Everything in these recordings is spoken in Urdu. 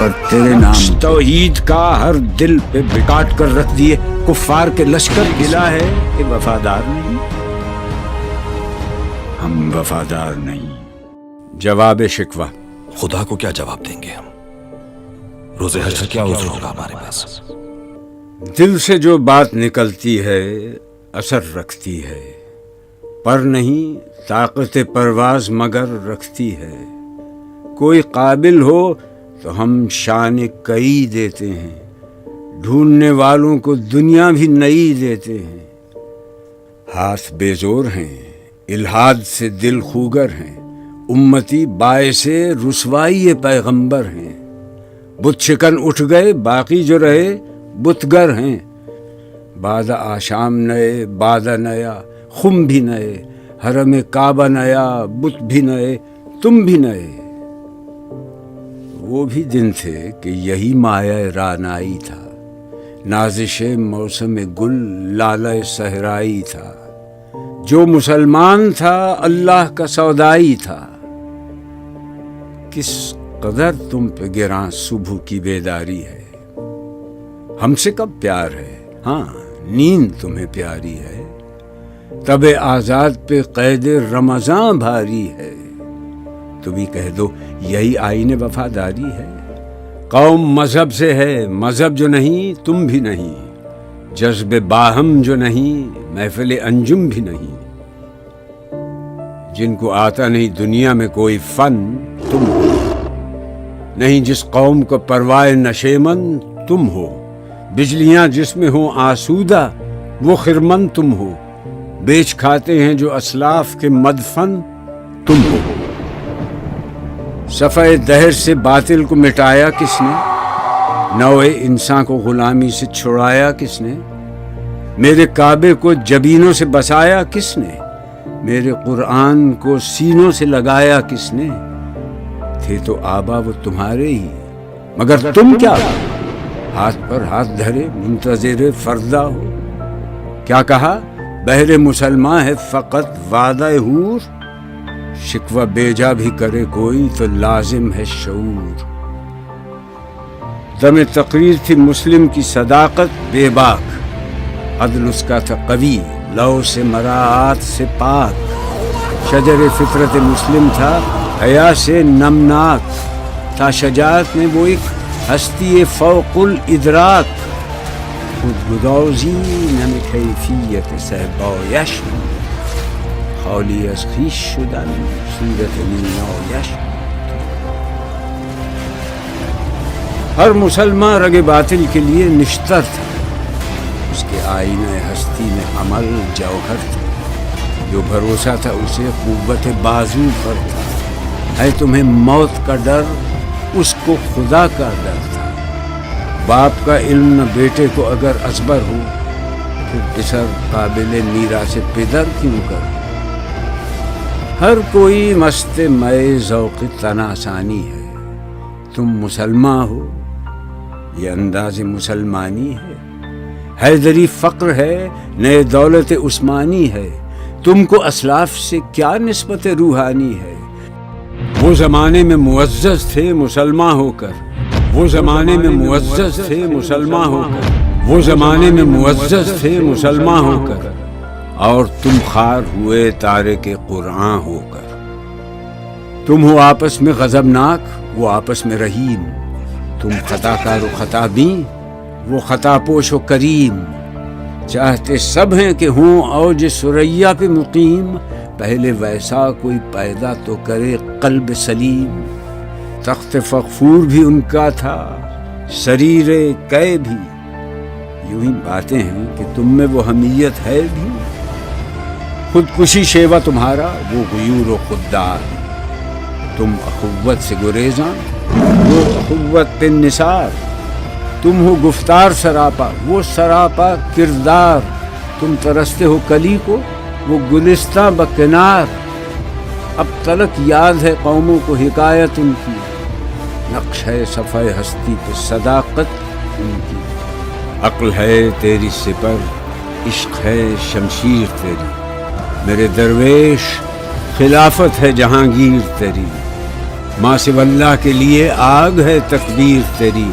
پر تیرے نام توحید کا ہر دل پہ بکاٹ کر رکھ دیے کفار کے لشکر گلا ہے کہ وفادار نہیں، ہم وفادار نہیں۔ جواب شکوہ، خدا کو کیا جواب دیں گے ہم؟ روز حشر کیا عذر ہوگا ہمارے پاس؟ دل سے جو بات نکلتی ہے اثر رکھتی ہے، پر نہیں طاقت پرواز مگر رکھتی ہے۔ کوئی قابل ہو تو ہم شان کئی دیتے ہیں، ڈھونڈنے والوں کو دنیا بھی نئی دیتے ہیں۔ ہاتھ بے زور ہیں، الحاد سے دل خوگر ہیں، امتی باعث رسوائی پیغمبر ہیں۔ بت شکن اٹھ گئے، باقی جو رہے بتگر ہیں۔ بعد آشام نئے، بعد نیا، خم بھی نئے، حرم کعبہ نیا، بت بھی نئے، تم بھی نئے۔ وہ بھی دن تھے کہ یہی مایہ رانائی تھا، نازش موسم گل لالہ صحرائی تھا۔ جو مسلمان تھا اللہ کا سودائی تھا۔ کس قدر تم پہ گراں صبح کی بیداری ہے، ہم سے کب پیار ہے، ہاں نیند تمہیں پیاری ہے۔ تب آزاد پہ قید رمضان بھاری ہے، تو بھی کہہ دو یہی آئین وفاداری ہے۔ قوم مذہب سے ہے، مذہب جو نہیں تم بھی نہیں، جذب باہم جو نہیں محفل انجم بھی نہیں۔ جن کو آتا نہیں دنیا میں کوئی فن تم ہو، نہیں جس قوم کو پروائے نشیمن تم ہو۔ بجلیاں جس میں ہوں آسودہ وہ خرمن تم ہو، بیچ کھاتے ہیں جو اسلاف کے مدفن تم ہو۔ صفحہ دہر سے باطل کو مٹایا کس نے، نوع انسان کو غلامی سے چھڑایا کس نے؟ میرے کعبے کو جبینوں سے بسایا کس نے؟ میرے قرآن کو سینوں سے لگایا کس نے؟ تھے تو آبا وہ تمہارے ہی، مگر تم کیا ہاتھ پر ہاتھ دھرے منتظر فردا ہو۔ کیا کہا؟ بہر مسلمان ہے فقط وعدہ حور، شکوہ بیجا بھی کرے کوئی تو لازم ہے شعور۔ دم تقریر تھی مسلم کی صداقت بے باک، عدل اس کا تھا قوی لو سے مراعات سے پاک۔ شجر فطرت مسلم تھا حیا سے نمناک، تھا شجاعت میں وہ ایک ہستی فوق الادراک۔ خود گدازی نمی کیفیت صحبایش، خالی از خویش شدن صورت نیایش۔ ہر مسلمان رگ باطل کے لیے نشتر تھا، اس کے آئینہ ہستی میں عمل جوہر تھا۔ جو بھروسہ تھا اسے قوت بازو پر تھا، ہے تمہیں موت کا ڈر اس کو خدا کا ڈر تھا۔ باپ کا علم نہ بیٹے کو اگر ازبر ہو، پھر پسر قابل میراث پدر کیوں کر؟ ہر کوئی مست مئے ذوق تناسانی ہے، تم مسلمان ہو یہ انداز مسلمانی ہے۔ حیدری فقر ہے نئے دولت عثمانی ہے، تم کو اسلاف سے کیا نسبت روحانی ہے؟ وہ زمانے میں معزز تھے مسلمان ہو کر، وہ زمانے میں معزز تھے مسلمان ہو کر، وہ زمانے میں معزز تھے مسلمان ہو کر، اور تم خار ہوئے تارک قرآن ہو کر۔ تم ہو آپس میں غضبناک، وہ آپس میں رحیم، تم خطا کار و خطا بین، وہ خطا پوش و کریم۔ چاہتے سب ہیں کہ ہوں اوج ثریا پہ مقیم، پہلے ویسا کوئی پیدا تو کرے قلب سلیم۔ تخت فغفور بھی ان کا تھا، سریر قے بھی، یوں ہی باتیں ہیں کہ تم میں وہ حمیت ہے بھی۔ خودکشی شیوا تمہارا، وہ غیور و خوددار، تم اخوت سے گریزاں، وہ اخوت پہ نثار۔ تم ہو گفتار سراپا، وہ سراپا کردار، تم ترستے ہو کلی کو، وہ گلستہ بکنار۔ اب تلک یاد ہے قوموں کو حکایت ان کی، نقش ہے صفحہ ہستی پہ صداقت ان کی۔ عقل ہے تیری سپر، عشق ہے شمشیر تیری، میرے درویش خلافت ہے جہانگیر تیری۔ ماں سے اللہ کے لیے آگ ہے تکبیر تیری،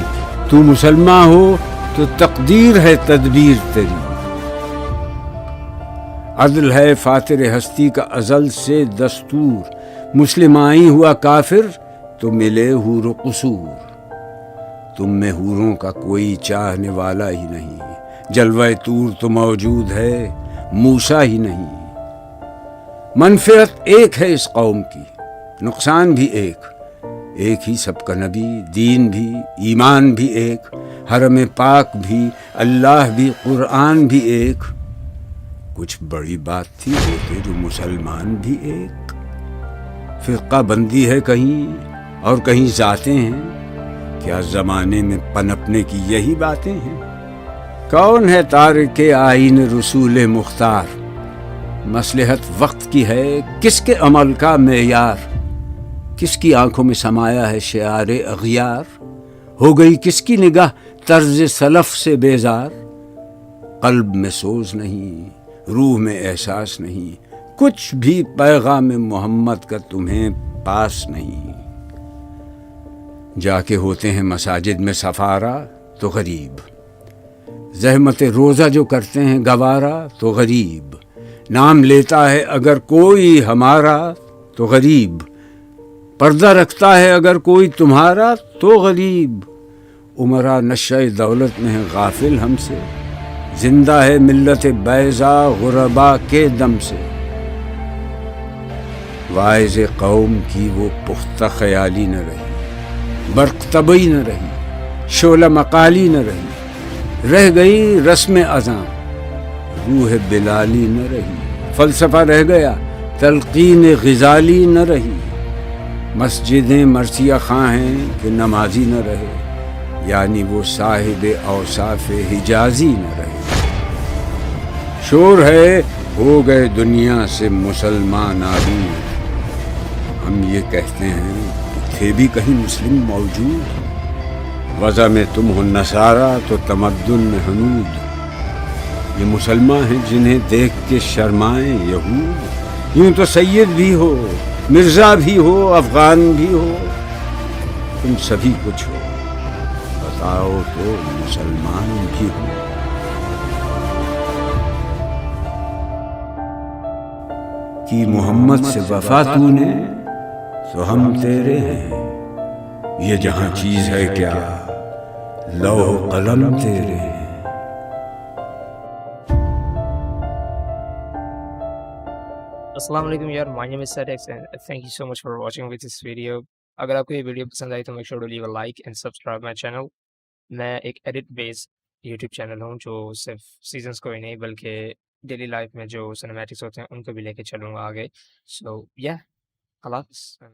تو مسلمان ہو تو تقدیر ہے تدبیر تیری۔ عدل ہے فاتر ہستی کا ازل سے دستور، مسلم آئی ہوا کافر تو ملے حور و قصور۔ تم میں حوروں کا کوئی چاہنے والا ہی نہیں، جلوہ طور تو موجود ہے موسیٰ ہی نہیں۔ منفعت ایک ہے اس قوم کی، نقصان بھی ایک ہی سب کا نبی، دین بھی، ایمان بھی ایک، حرم پاک بھی، اللہ بھی، قرآن بھی ایک۔ کچھ بڑی بات تھی ہوتے جو مسلمان بھی ایک۔ فرقہ بندی ہے کہیں اور کہیں ذاتیں ہیں، کیا زمانے میں پنپنے کی یہی باتیں ہیں؟ کون ہے تارک آئین رسول مختار؟ مصلحت وقت کی ہے کس کے عمل کا معیار؟ کس کی آنکھوں میں سمایا ہے شعار اغیار؟ ہو گئی کس کی نگاہ طرز سلف سے بیزار؟ قلب میں سوز نہیں، روح میں احساس نہیں، کچھ بھی پیغام محمد کا تمہیں پاس نہیں۔ جا کے ہوتے ہیں مساجد میں سفارا تو غریب، زحمت روزہ جو کرتے ہیں گوارا تو غریب، نام لیتا ہے اگر کوئی ہمارا تو غریب، پردہ رکھتا ہے اگر کوئی تمہارا تو غریب۔ عمرہ نشہ دولت میں ہے غافل ہم سے، زندہ ہے ملت بیضا غربا کے دم سے۔ واعظ قوم کی وہ پختہ خیالی نہ رہی، برق طبعی نہ رہی، شعلہ مقالی نہ رہی، رہ گئی رسم اذاں، روح بلالی نہ رہی، فلسفہ رہ گیا تلقین غزالی نہ رہی۔ مسجدیں مرثیہ خواں ہیں کہ نمازی نہ رہے، یعنی وہ صاحب اوصاف حجازی نہ رہے۔ شور ہے ہو گئے دنیا سے مسلمان آلود، ہم یہ کہتے ہیں کہ تھے بھی کہیں مسلم موجود۔ وضع میں تم ہو نصارہ تو تمدن میں ہنود، یہ مسلمان ہیں جنہیں دیکھ کے شرمائیں یہود۔ یوں تو سید بھی ہو، مرزا بھی ہو، افغان بھی ہو، تم سبھی کچھ ہو، بتاؤ تو مسلمان بھی ہو۔ کہ محمد سے وفا تو نے تو ہم تیرے ہیں، یہ جہاں چیز ہے کیا لوح و قلم تیرے ہیں۔ السلام علیکم یار، my name is Sedix and thank you so much for watching with this video. اگر آپ کو یہ ویڈیو پسند آئی تو make sure to leave a like and subscribe my channel. میں ایک ایڈٹ بیس یوٹیوب چینل ہوں جو صرف سیزنس کو ہی نہیں بلکہ ڈیلی لائف میں جو سنیمیٹکس ہوتے ہیں ان کو بھی لے کے چلوں گا آگے۔ سو یا اللہ حافظ۔